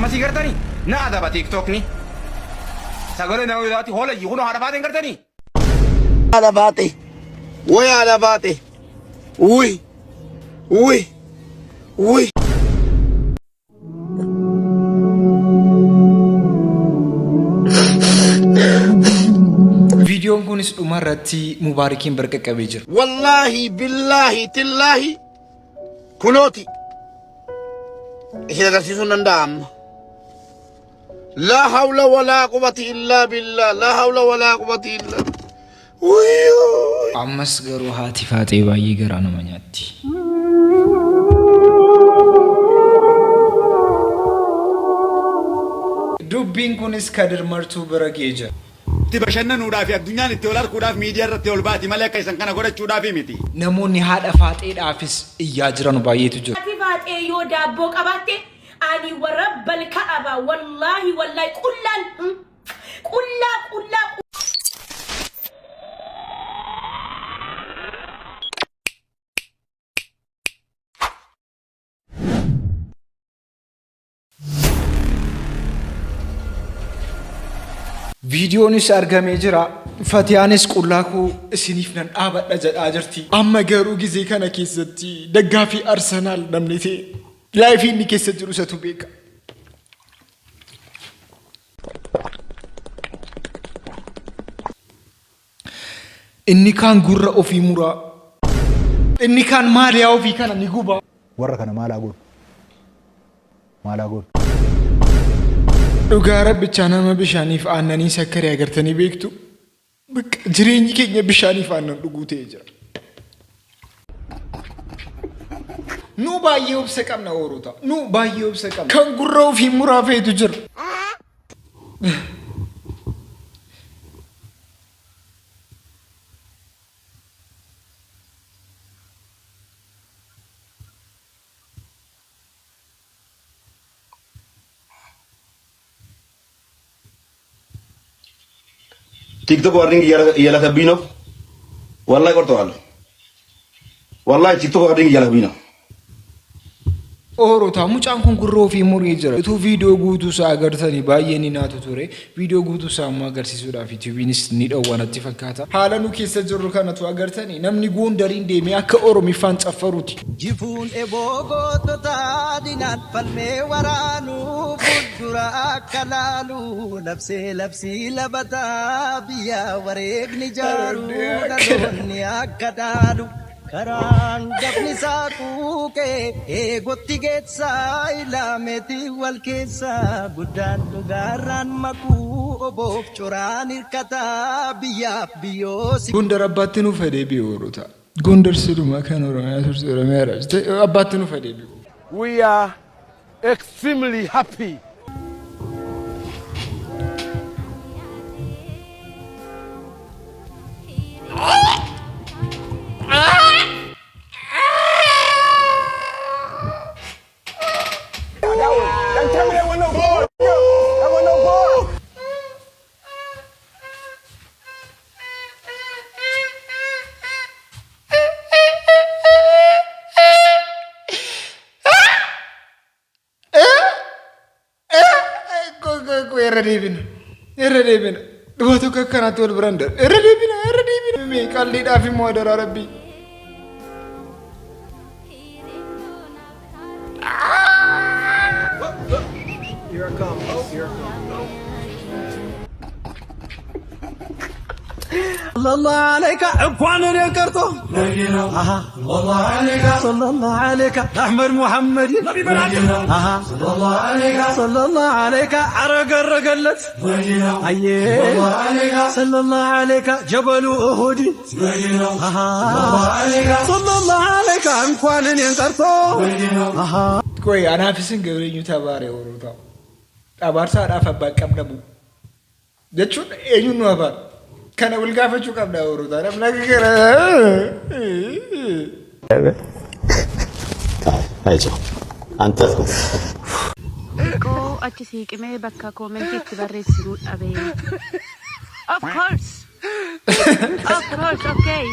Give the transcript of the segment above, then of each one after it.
أمسي قرتني نادى بتيك توكني سأقول إنه دلوقتي هلا يكونوا عرفاتين قرتني على باتي وي على باتي وي وي وي فيديو كونس أمرتي مباركين بركة كبير والله بالله تالله كنوتي إذا قصيصنا ندام لا حول ولا قوة إلا بالله لا حول ولا قوة إلا ويو أمس غرو هاتي فاتي باي غرانا منياتي دوبين كونس كادر مرتو بركيجا تبشننودا في الدنيا نتولار كودا في ميديا رتول باتي مالك كيسان كان غودا چودا في ميتي نموني هاد فاتي دافس إياجرانو باي تجر فاتي يو دابو قباتي أني ورب الكعبة والله كلا فيديونيس أرجمي جرا فتيانس كلاكو سنيفنا أبد أجد أجرتي أما جرو جزي كان كيستي دقا في أرسنال نمنيتي لا يفيني كيست جروسة بيك إني كان جرا أو في مرا إني كان مالي أو في كان نجوبا ورك أنا ما لا أقول dhugaa rabbicha nama bishaaniif aannanii sakkaree agartanii beektu jireenyi keenya bishaaniif aannan dhuguu ta'ee jira. Nu baay'ee obsa qabna oorota. Nu baay'ee obsa qabna. Kan gurra ofii muraafeetu jira. تيك توك وارنينج يلا تبينو والله قرطوال والله تيك توك وارنيج يلا بينو oorota mucaan kun gurra ofii muree jira. Utuu viidiyoo guutuu isaa agartanii baay'ee ni naatu ture. Viidiyoo guutuu isaa ammoo agarsiisuudhaaf yuutuubiinis ni dhowwanatti fakkaata. Haala nu keessa jirru kanatu agartanii namni Gondariin deemee akka Oromiffaan caffaruuti. Jifuun eboo gootota dinaan falmee waraanuu fuuldura akka laalu labsii labataa biyya wareegni jaaruu dhaloonni akka dhaalu. Karaan gabni saaquuqee eegotti geessaa ilaameeti wal keessaa guddaan dhugaarraan makuu oboof coraan hirkataa biyyaaf biyyoosi. Gondar abbaatti nu fedhee bi'oorota. Gondar siduma kan Oromiyaa turte Oromiyaadha. Abbaatti nu fedhee bi'oo. We are extremely happy. Irradebina. Dubartuu kakkanatti wal biraan dha. Irradebina. Qalliidhaaf immoo adaraa rabbii. الله عليك عقوانا يكرتو الله عليك صلى الله عليك أحمد محمد صلى الله عليك عرق الرقلت صلى الله عليك جبل أهود صلى الله عليك عقوانا يكرتو كوي أنا في سنجوري يتابعي وروتا أبارس أعرف أباك أبنبو جتشون أيون أبار كان أقول كيف شو كم داورو ترى بلاقي كذا هايجو أنت Go أتسيك ما يبكى كومنت تبرر سيرود أبي. Of course. Okay.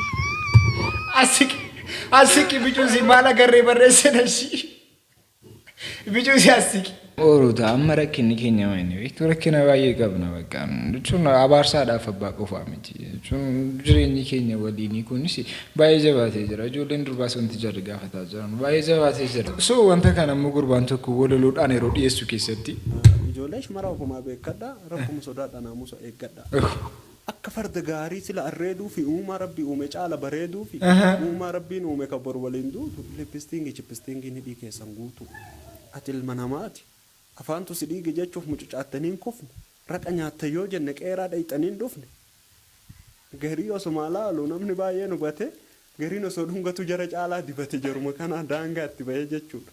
أسيك بيجوزي مالا كري برر سنشي بيجوزي أسيك Oruuta amma rakkinni keenya maayini beektu rakkina baay'ee qabna bakka jechuun abaarsaadhaaf abbaa qofaa miti jechuun jireenyi keenya waliinii kunis baay'ee jabaatee jira ijoolleen durbaas wanti jarri gaafataa jiran baay'ee jabaatee jira so wanta kana ammoo gurbaan tokko waloluudhaan yeroo dhiyeessu keessatti ijoollee shimara ofumaa beekadha rakkuma sodaadha naamusa eeggadha akka farda gaarii sila arreeduu fi uumaa rabbii uume caala bareeduu fi uumaa rabbiin uume kan bor waliin duutu lippistiingi chippistiingi ni dhii keessan guutu ati ilma namaati afaantu si dhiige jechuuf mucucaattaniin kufne raqa nyaatta yoo jenne qeeraa dhayxaniin dhufne garii osuma laalu namni baay'een hubate gariin osoo dhungatu jara caalaa dibate jaruma kana daangaa itti bahee jechuudha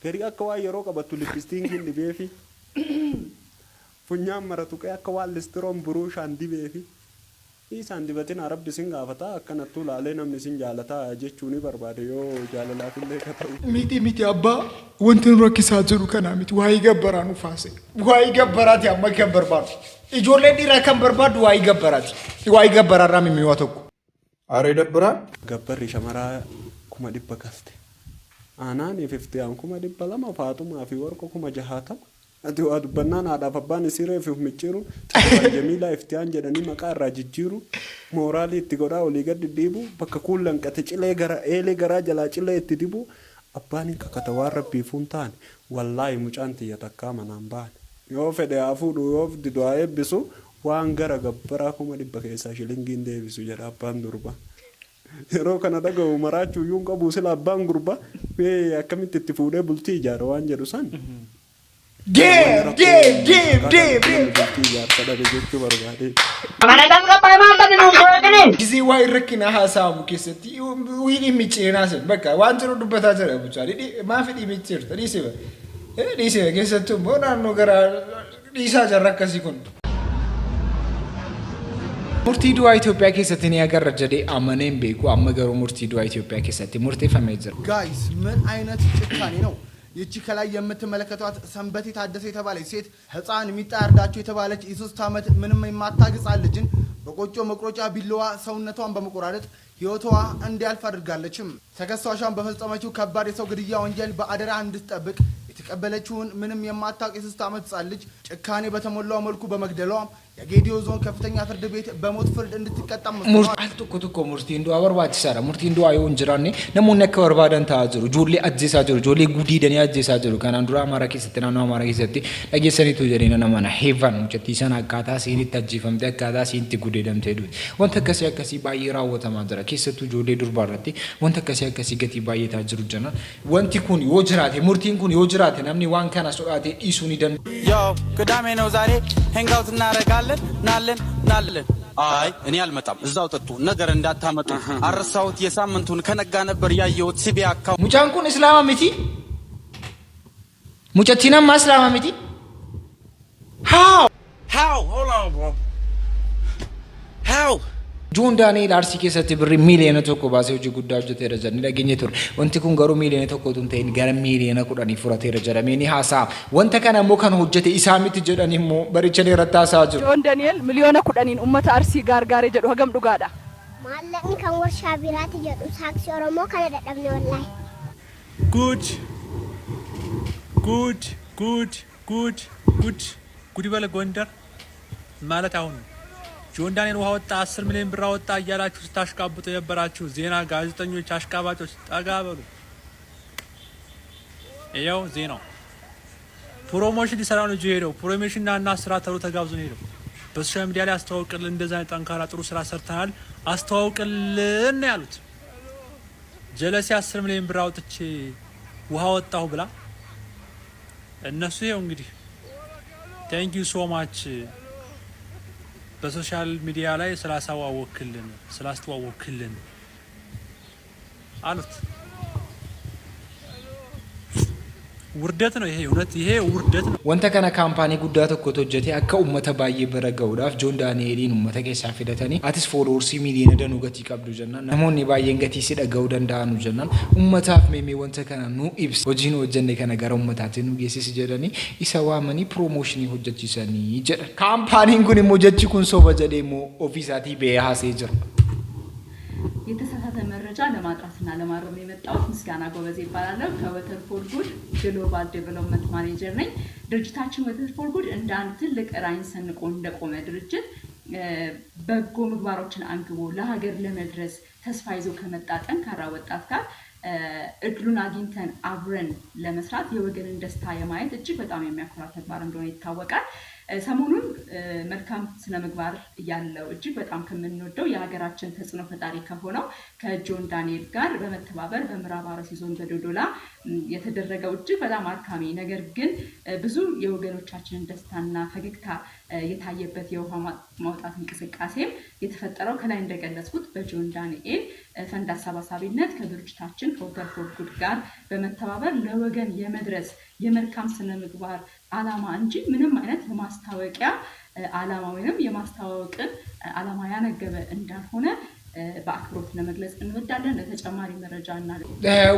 garii akka waan yeroo qabattu lippistiingiin dhibeefi funyaan maratuqee akka waan listiroon buruushaan dibeefi isaan dibatin arabbi sin gaafata akkanattuu laalee namni sin jaalataa jechuun ni barbaade yoo jaalalaaf illee ka ta'u miti abbaa wanti nu rakkisaa jiru kanaa miti waa'ee gabbaraa nu faase waa'ee gabbaraati amma kan barbaadu ijoollee dhiiraa kan barbaadu waa'ee gabbaraati waa'ee gabbaraarraa mimiwaa tokko Aaree dabbiraa gabbarri shamaraa 100 kafte aanaan ififtiyaan 200 faatumaa fi warqa 60 ati waa dubbannaan haadhaaf abbaan isiiree fi micciiru xiqqaan jamiilaa iftiyaan jedhanii maqaa irraa jijjiiru mooraalii itti godhaa olii gadi dhiibu bakka kuullan qate cilee gara eelee garaa jalaa cilee itti dibu abbaan hin kakata waan rabbiifuun taane wallaahi mucaan tiyya takkaa manaan baane yoo fedhe haa fuudhu yoo didu haa eebbisu waan gara gabbaraa 100 keessaa shilingiin deebisu jedha abbaan durba yeroo kana dhaga'u maraachuu yuun qabu sila abbaan gurba akkamitti itti fuudhee bultii ijaara waan jedhu san Give. Gizi waa irrakkina haasa'amu keessatti wiidhi micciirinaa sin bakka waan jiru dubbataa jira buchaa maafi dhimmichiirta dhiisee keessattuu immoo naannoo gara dhiisaa jarra akkasii kun. Murtii du'aa Itoophiyaa keessatti ni agarra jedhee amaneen beeku amma garuu murtii du'aa Itoophiyaa keessatti murteeffamee jira. Guys, ምን አይነት ጭካኔ ነው? ይቺ ከላይ የምትመለከቷት ሰንበቴ ታደሰ የተባለች ሴት ህፃን ሚጣ ያርዳቸው የተባለች የ3 ዓመት ምንም የማታግጽ ልጅን በቆጮ መቁረጫ ቢላዋ ሰውነቷን በመቆራረጥ ህይወቷ እንዲያልፍ አድርጋለችም። ተከሳሿን በፈጸመችው ከባድ የሰው ግድያ ወንጀል በአደራ እንድትጠብቅ የተቀበለችውን ምንም የማታውቅ የ3 ዓመት ህፃን ልጅ ጭካኔ በተሞላው መልኩ በመግደሏ የጌዲዮ ዞን ከፍተኛ ፍርድ ቤት በሞት ፍርድ እንድትቀጣ Altukutuko murtiin du'aa barbaachisaadha. Murtiin du'aa yoo hin jiraanne namoonni akka barbaadan ta'aa jiru. Ijoollee ajjeesaa jiru. Ijoollee gudiidanii ajjeesaa jiru. Kanaan dura Amaaraa keessatti naannoo Amaaraa keessatti dhageessaniitu jedhanii nama heevan mucattii sana akkaataa isiin itti ajjeefamtee akkaataa isiin itti gudeedamtee du'e. Wanta akkasii baay'ee raawwatamaa jira. Keessattuu ijoollee durbaa irratti wanta akkasii gatii baay'eetaa jiru jenna. Wanti kun yoo jiraate murtiin kun yoo jiraate namni waan kana sodaatee dhiisuu ni danda'a. Yoo ቅዳሜ ነው ዛሬ ሄንጋውት እናደርጋለን ናለን አይ እኔ አልመጣም እዛው ጠጡ ነገር እንዳታመጡ አረሳውት የሳምንቱን ከነጋ ነበር ያየውት ሲቢ አካው ሙጫን ኩን እስላማ ሚቲ ሙጨቲናማ እስላማ ሚቲ how hold on bro how John Daniel Arsi keessatti birri miiliyoona tokko baasee hojii guddaa hojjeteera jedhanii dhageenye ture. Wanti kun garuu miiliyoona tokko tun ta'in gara miiliyoona 10 furateera jedhamee ni haasa'ama. Wanta kana immoo kan hojjete isaa miti jedhanii immoo barichanii irratti haasa'aa jiru. John Daniel miiliyoona 10 uummata Arsii gargaaree jedhu hagam dhugaadha. Maallaqni kan warshaa biraati jedhu saaksii Oromoo kana dadhabne wallahi. ጉድ በለ ጎንደር ማለት አሁን ጆን ዳንኤል ውሃ ወጣ 10 ሚሊዮን ብር ወጣ እያላችሁ ስታሽቃብጡ የነበራችሁ ዜና ጋዜጠኞች አሽቃባጮች ጠጋበሉ። ይኸው ዜናው ፕሮሞሽን ሊሰራ ነው ሄደው ፕሮሞሽንና እና ስራ ተብሎ ተጋብዞ ነው ሄደው በሶሻል ሚዲያ ላይ አስተዋውቅልን እንደዛ ጠንካራ ጥሩ ስራ ሰርተናል አስተዋውቅልን ያሉት ጀለሲ 10 ሚሊዮን ብር አውጥቼ ውሃ ወጣሁ ብላ እነሱ ይኸው እንግዲህ thank you so much በሶሻል ሚዲያ ላይ ስላስተዋወክልን አሉት። ውርደት ነው ይሄ እውነት ይሄ ውርደት ነው። Wanta kana kaampaanii guddaa tokkotu hojjete akka uummata baay'ee bira ga'uudhaaf John Danielin uummata keessaa fidatanii atis followers miiliyoona danuu gatii qabdu jennaan namoonni baay'een gatii si dhaga'uu danda'anu jennaan uummataaf meemee wanta kana nu ibsi hojiin hojjenne kana gara uummataatti nu geessisi jedhanii isa waamanii promotionii hojjechiisanii jedhan. Kaampaaniin kun immoo jechi kun soba jedhee immoo ofiisaatii ba'ee haasee jira. የተሳሳተ መረጃ ለማጥራትና ለማረም የመጣሁት ምስጋና ጎበዜ ይባላለሁ። ከወተር ፎር ጉድ ግሎባል ዴቨሎፕመንት ማኔጀር ነኝ። ድርጅታችን ወተር ፎር ጉድ እንደ አንድ ትልቅ ራዕይን ሰንቆ እንደቆመ ድርጅት በጎ ምግባሮችን አንግቦ ለሀገር ለመድረስ ተስፋ ይዞ ከመጣ ጠንካራ ወጣት ጋር እድሉን አግኝተን አብረን ለመስራት የወገንን ደስታ የማየት እጅግ በጣም የሚያኮራ ተግባር እንደሆነ ይታወቃል። ሰሞኑን መልካም ስነ ምግባር ያለው እጅግ በጣም ከምንወደው የሀገራችን ተጽዕኖ ፈጣሪ ከሆነው ከጆን ዳንኤል ጋር በመተባበር በምዕራብ አርሲ ዞን በዶዶላ የተደረገው እጅግ በጣም አርካሚ ነገር ግን ብዙ የወገኖቻችንን ደስታና ፈገግታ የታየበት የውሃ ማውጣት እንቅስቃሴም የተፈጠረው ከላይ እንደገለጽኩት በጆን ዳንኤል ፈንድ አሰባሳቢነት ከድርጅታችን ከወተር ፎር ጉድ ጋር በመተባበር ለወገን የመድረስ የመልካም ስነ ምግባር ዓላማ እንጂ ምንም አይነት የማስታወቂያ ዓላማ ወይንም የማስታወቅን ዓላማ ያነገበ እንዳልሆነ በአክብሮት ለመግለጽ እንወዳለን። ለተጨማሪ መረጃ እና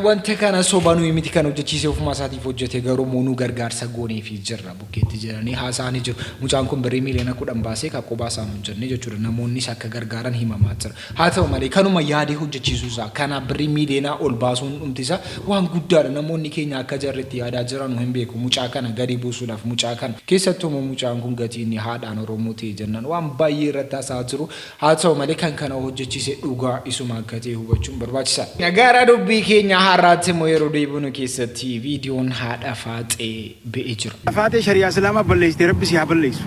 ወንተ ከነ ሶባኑ የሚቲከን ኦብጀክቲቭ ኦፍ ማሳቲፍ ኦብጀክት የገሩ ሞኑ ገርጋር ሰጎኔ ፊ ጅራ ቡኬት ጅራኒ ሀሳኒ ጅ ሙጫንኩን በሪሚል የነቁደን ባሴ ካቆባሳ መንጀኔ ጀቹ ነሞኒ ሳከ ገርጋራን ሂማማትር ሀተው ማለ ከኑማ ያዲ ኦብጀክቲቭ ዛ ካና በሪሚል የና ኦልባሱን ኡምቲሳ ዋን ጉዳር ነሞኒ ኬኛ ከጀርቲ ያዳ ጅራን ወይም ቤኩ ሙጫ ከነ ገዲ ቡሱላፍ ሙጫ ከነ ከሰቶ ሙጫንኩን ገቲኒ ሃዳን ኦሮሞቴ ጀነን ዋን ባይ ረታ ሳዝሩ ሀተው ማለ ከነ ኦብጀክቲቭ dhugaa isuma akka ta'e hubachuun barbaachisaadha. Nagaara dubbii keenya har'aatti immoo yeroo deebinu keessatti viidiyoon haadha faaxee ba'ee jira. Faaxee shariyaa islaamaa balleessite rabbi si haa balleessu.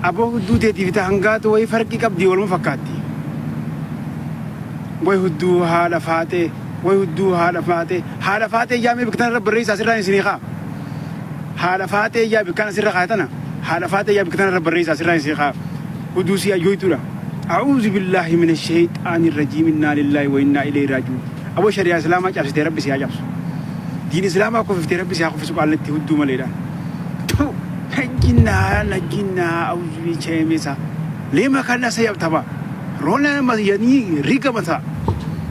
Aboo hudduu teetiif ta'a hangaatu wayii farqii qabdi waluma fakkaatti. Wayi hudduu haadha faaxee wayi hudduu haadha faaxee yaamee biktaan irra barreessaa asirraan isinii kaa. Haadha faaxee yaa bikkaan asirra kaayatana haadha faaxee yaa biktaan irra barreessaa asirraan isinii kaa. Hudduu si ayyooytuudha. أعوذ بالله من الشيطان الرجيم إنا لله وإنا إليه راجعون أبو شريعة إسلام أجابس تربي سيا جابس دين إسلام أكو في تربي سيا أكو في سؤال التي هدو مليدا تو نجينا أعوذ بالله مسا لما كان سياب تبا رونا ما يعني ريكا مسا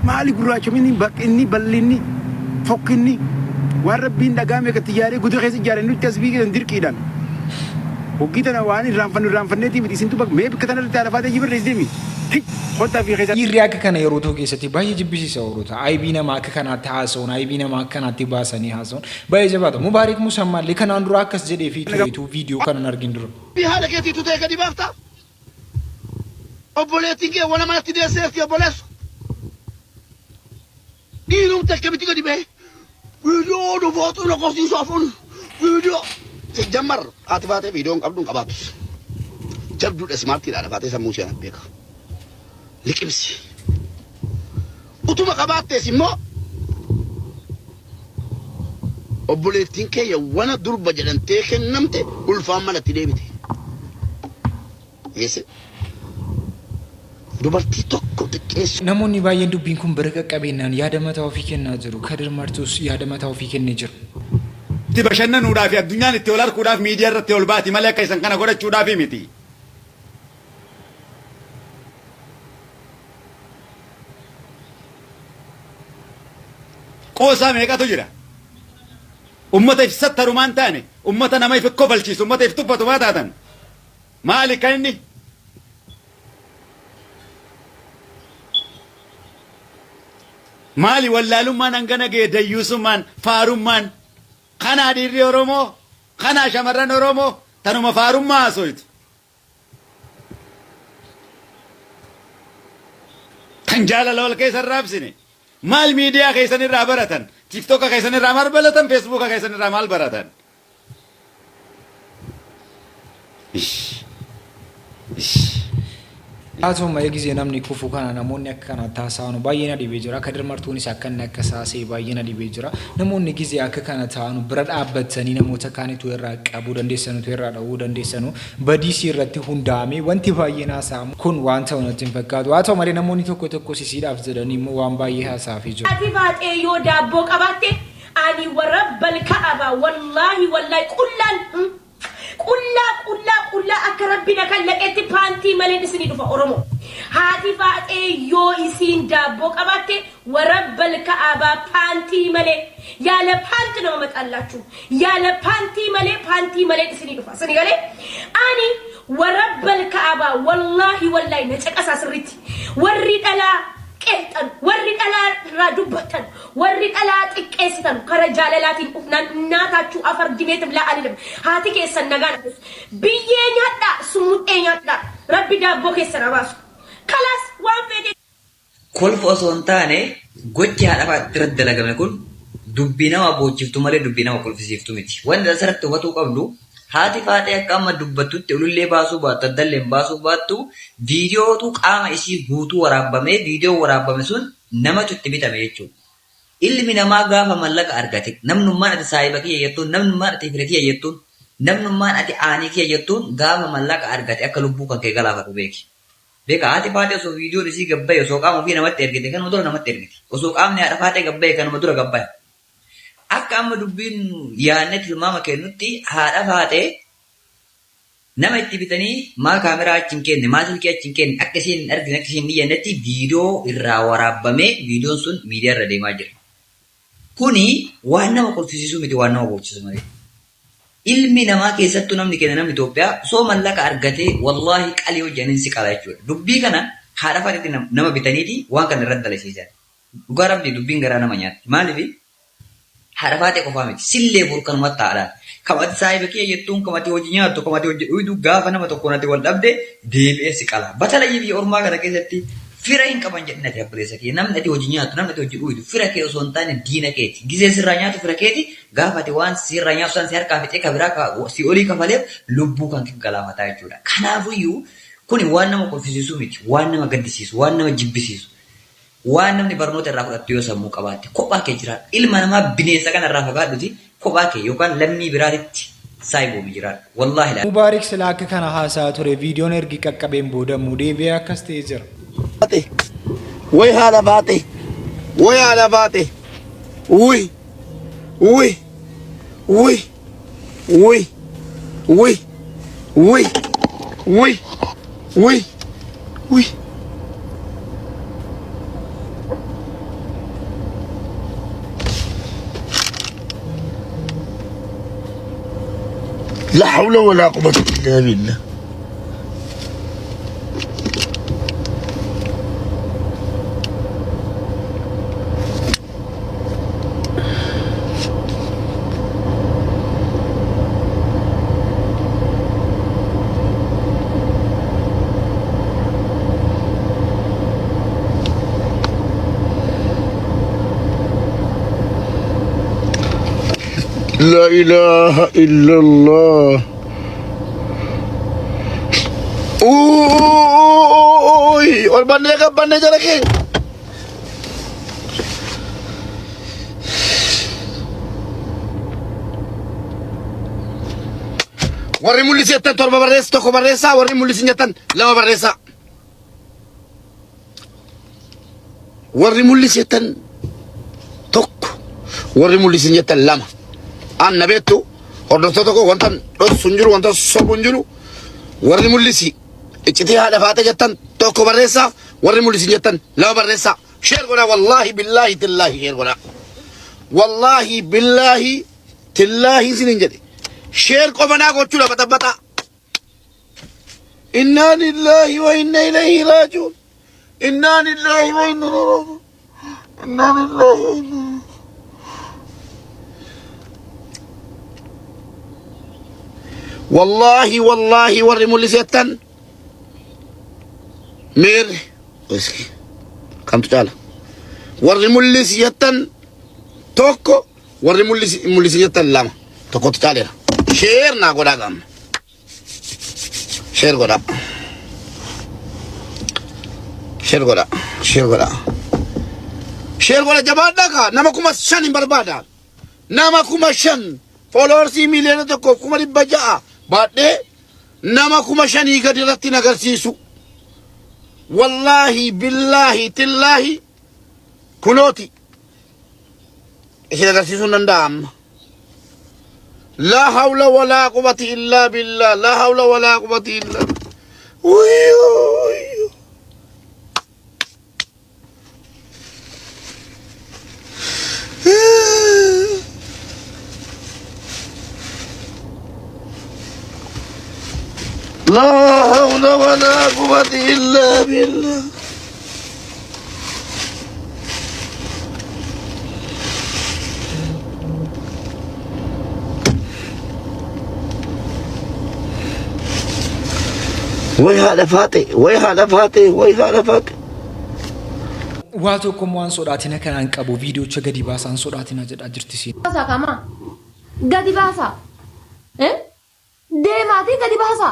ما علي قراءة مني بق إني بلني فوقني وربين دعامي كتجاري قدر خيس جاري نو تسبيك ندير كيدان وكيتنا واني رامفنتي بديسين تو بق مي بكتنا تعرفات يجيب الرزدمي خدها في خيزة يرياك كان يروتو كيستي باي جبسي سوروتا اي بينا ما كان تاسون اي بينا ما كان تباسني هاسون باي جبادو مبارك مسمى لكن اندرو اكس جدي في فيديو كان نرجندرو بحالك يا تيتو تيكا دي بافتا اوبوليتينكي ولا ما تدي سيرتي اوبوليس دينو تكبتيكا دي باي فيديو دو فوتو نقصي صافون فيديو سجمر اتفاتي فيديو قبدون قباتوس جبدو اسمارتي على فاتي سموشي انا بيكا لكبسي وتما قباتي سمو اوبوليتينكي وانا درب جلنتي خنمتي والفام مالتي ديبتي يس دوبرتي توكو تكيس نموني باين دوبينكم بركه قبينان يادمتا وفيكنا جرو كدر مرتوس يادمتا وفيكن جرو تبشنن ودا في الدنيا نتولار كودا في ميديا رتول باتي ملك كيسن كان غودا چودا في ميتي قوسا ميقا تجرا امته ستر مان تاني امته نما يفكو بلچيس امته يفتبتو ما تاتن مالك اني مالي والله لما نغنا گه ديوسمان فارومان خنا ديري اورومو خنا شمرن اورومو تنو مفاروم ما سويت تنجال لول كيسر رابسني مال ميديا كيسن رابرتن تيك توك كيسن رامار بلتن فيسبوك كيسن رامال برتن አቶ ማየጊዜ ናምኒ ኩፉ ካና ነሞኒ አከና ታሳኑ ባየና ዲቤጅራ ከድር ማርቱኒስ አከና ከሳሴ ባየና ዲቤጅራ ነሞኒ ጊዜ አከካና ታኑ ብረድ አበተኒ ነሞተ ካኒቱ ይራቀቡ ደንደሰኑ ይራዳው ደንደሰኑ በዲሲ ረቲ ሁንዳሜ ወንቲ ባየና ሳም ኩን ዋንተው ነትን ፈቃዱ አቶ ማሪ ነሞኒ ተኮ ሲሲዳ አፍዘደኒ ዋን ባየ ሐሳፊ ጆ አቲፋጤ ዮዳቦ ቀባቴ አኒ ወረበል ከአባ ወላሂ ወላሂ kulla akka rabbina kan laqetti paantii malee isini dhufa oromo haati faate yoo isin daabbo qabatte warabbal ka'aba paantii malee yaala paantii nama maxallachu yaala paantii malee isini dhufa sini gale ani warabbal ka'aba wallahi na caqasa sirritti warri dhala qeexan warri dhalaa irraa dubbatan warri dhalaa xiqqeessitan kara jaalalaatiin ufnaan naataachuu afar dimeetim la'aniidham haati keessan nagaan biyyee nyaadhaa sumuudhee nyaadhaa rabbi daabboo keessan abaasu kalaas waan fedhe. Kolfa osoo hin taane gochi haadha faatti irratti dalagame kun dubbii nama boojjiftu malee dubbii nama kolfisiiftu miti. Wanti asirratti hubatuu qabdu haati faatee akka amma dubbattutti ulullee baasuu baattu addalleen baasuu baattu viidiyootu qaama ishii guutuu waraabamee viidiyoo waraabame sun namatu itti bitame jechuudha. Ilmi namaa gaafa mallaqa argate namnummaan ati saayiba kiyya jettuun namnummaan ati fira kiyya jettuun namnummaan ati aanii kiyya jettuun gaafa mallaqa argate akka lubbuu kan kee galaafatu beeki. Beeka haati faatee osoo viidiyoon isii gabbaye osoo qaama ofii namatti ergite kanuma dura namatti ergite osoo qaamni haadha faatee gabbaye kanuma dura gabbaye. Akka amma dubbiin yaadne tilmaama kennutti haadha faatee nama itti bitanii maa kaameraa achi hin kenne maa silkii achi hin kenne akka isheen hin argine akka isheen hin dhiyyannetti viidiyoo irraa waraabamee viidiyoon sun miidiyaa irra deemaa jira. Kuni waan nama kolfisiisuu miti waan nama boojjisu malee. Ilmi namaa keessattuu namni keenya namni Itoophiyaa osoo mallaqa argatee wallaahi qalii hojjaniin si qala jechuudha. Dubbii kana haadha faateetti nama bitaniiti waan kana irratti dalasiisan. Dhugaa rabbi dubbiin garaa nama nyaatti. Maaliif haadha faatee qofaa miti sillee burkanumatti taa'adhaan. Kamati saayiba kiyya jettuun kamati hojii nyaattu kamati hojii dhuydu gaafa nama tokko natti wal dhabde deebi'ee si qala. Batalayyii biyya ormaa kana keessatti fira hin qaban jedhin ati abboleessa kee namni ati hojii nyaattu namni ati hojii dhuydu fira kee osoo hin taane diina keeti. Gisee sirraa nyaatu fira keeti gaafa ati waan sirraa nyaatu san si harkaa fixee kabiraa si olii kafaleef lubbuu kan galaafataa jechuudha. Kanaafuyyuu kuni waan nama kolfisiisuu miti waan nama gaddisiisu waan nama jibbisiisu. Waan namni barnoota irraa fudhattu yoo sammuu qabaatte kophaa kee jiraadha. Ilma namaa bineensa kana irraa fagaadhuti kophaa kee yookaan lammii biraatitti saayiboomi jiraadha. Wallaahi laa. Mubaarik sila akka kana haasaa ture viidiyoon ergi qaqqabeen booda deebi'ee akkas ta'ee jira. Way haadha faate way haadha faate uy uy uy uy uy uy uy uy uy. لا حول ولا قوة إلا بالله. لا إله إلا الله. أوي और बनने का बनने जा रखे warri mul'isi jettan torba barreessa tokko barreessaa warri mul'isi jettan lama barreessaa warri mul'isi jettan tokko warri mul'isi jettan lama an nabeettu hordoftoota koo wanta dhossu hin jiru wanta sobu hin jiru warri mul'isi iccitii haadha faate jettan tokko barreessaa warri mul'isi jettan lama barreessaa sheer godhaa wallaahi billaahi tillaahi sheer godhaa wallaahi billaahi tillaahi isinin jedhe sheer qofanaa gochuudha baxabbata innaa lillaahi wa inna ilayhi raaji'uun innaa lillaahi wa inna ilayhi raaji'uun innaa lillaahi wa inna والله والله وري مولسيتن مير اسكي كم تجالا وري مولسيتن توكو وري مولسيتن لام توكو تجالا شير نا غدا غام شير غدا شير غدا شير غدا شير غدا جبادا كا نمكما شن بربادا نمكما شن فولورسي مليون توكو كما دبجا بعدين نما كما شاني قد رتنا قرسيسو والله بالله تالله كنوتي إيش قرسيسو نندام لا حول ولا قوة إلا بالله لا حول ولا قوة إلا لا حول ولا قوة إلا بالله ወይ ሀለፋቴ ወይ ሀለፋቴ ወይ ሀለፋቴ waa tokko immoo an sodaatina kanaan qabu viidiyoocha gadi baasaan sodaatina jedhaa jirti siin. Baasaa kama gadi baasaa deemaatii gadi baasaa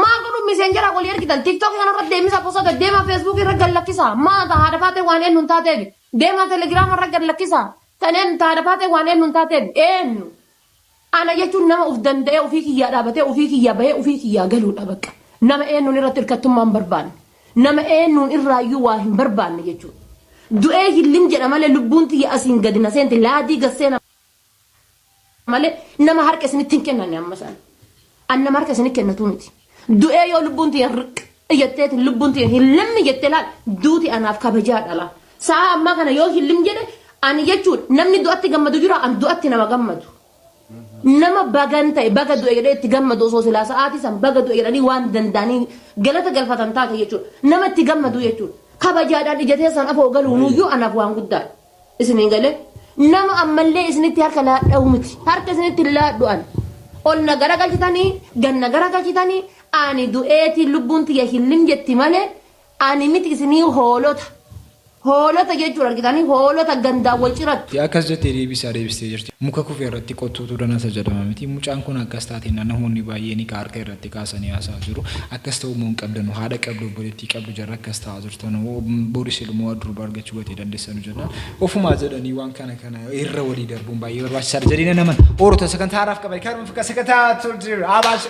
maa godhu miseenjera walii argitan tiktok kanarra deemisa posata deemaa feesbuuk irra gallakkisaa maata haadha faatee waan eenyuun taateef deemaa telegiraama irra gallakkisaa taneen haadha faatee waan eenyuun taateef eenyu ana jechuun nama uf danda'ee ofii kiyyaa dhaabatee ofii kiyyaa bahee ofii kiyyaa galuudha bakka nama eenyuun irratti hirkattummaan barbaanne. Nama eenyuun irraayyuu waa hin barbaanne jechuudha. Du'ee hillim jedha malee lubbuun tiyya asiin gadi na seente laadii gasseena malee nama harka isinitti hin kennanne amma sana. An nama harka isinitti kennatu miti. Du'ee yoo lubbuun tiyya iyyattee lubbuun tiyya hillimni jettee laal duuti anaaf kabajaa dhala. Sa'a ammaa kana yoo hillim jedhe ani jechuudha namni du'atti gammadu jira an du'atti nama gammadu. Nama bagan ta'e baga du'e jedhee itti gammadu osoo silaa sa'aatii san baga du'e jedhanii waan danda'anii galata galfatan taate jechuudha. Nama itti gammadu jechuudha. Kabajaadhaan ijatee san afoo galuu nuyyuu anaaf waan guddaa. Isiniin galee nama ammallee isinitti harka laadha'u miti. Harka isinitti laadhu'an. Ol na gara galchitanii ganna gara galchitanii ani du'eetii lubbuun tiyya hillim jetti malee ani miti isinii hoolota. Hoolota jechuun argitanii hoolota gandaa wal cirattu. Akkas jettee deebistee jirti. Muka kufee irratti qottuutu danasa jedhama miti. Mucaan kun akkas taateen namoonni baay'een harka irratti kaasanii haasaa jiru. Akkas ta'uu immoo hin qabdanu haadha qabdu obboleettii qabdu jarra akkas ta'aa jirtan boris ilmoo adurba argachuu batee dandeessanu jedhan. Ofumaa jedhanii waan kana irra walii darbuun baay'ee barbaachisaadha jedhanii naman. Oorota sagantaa haaraaf qaban kan sagantaa turte abaash.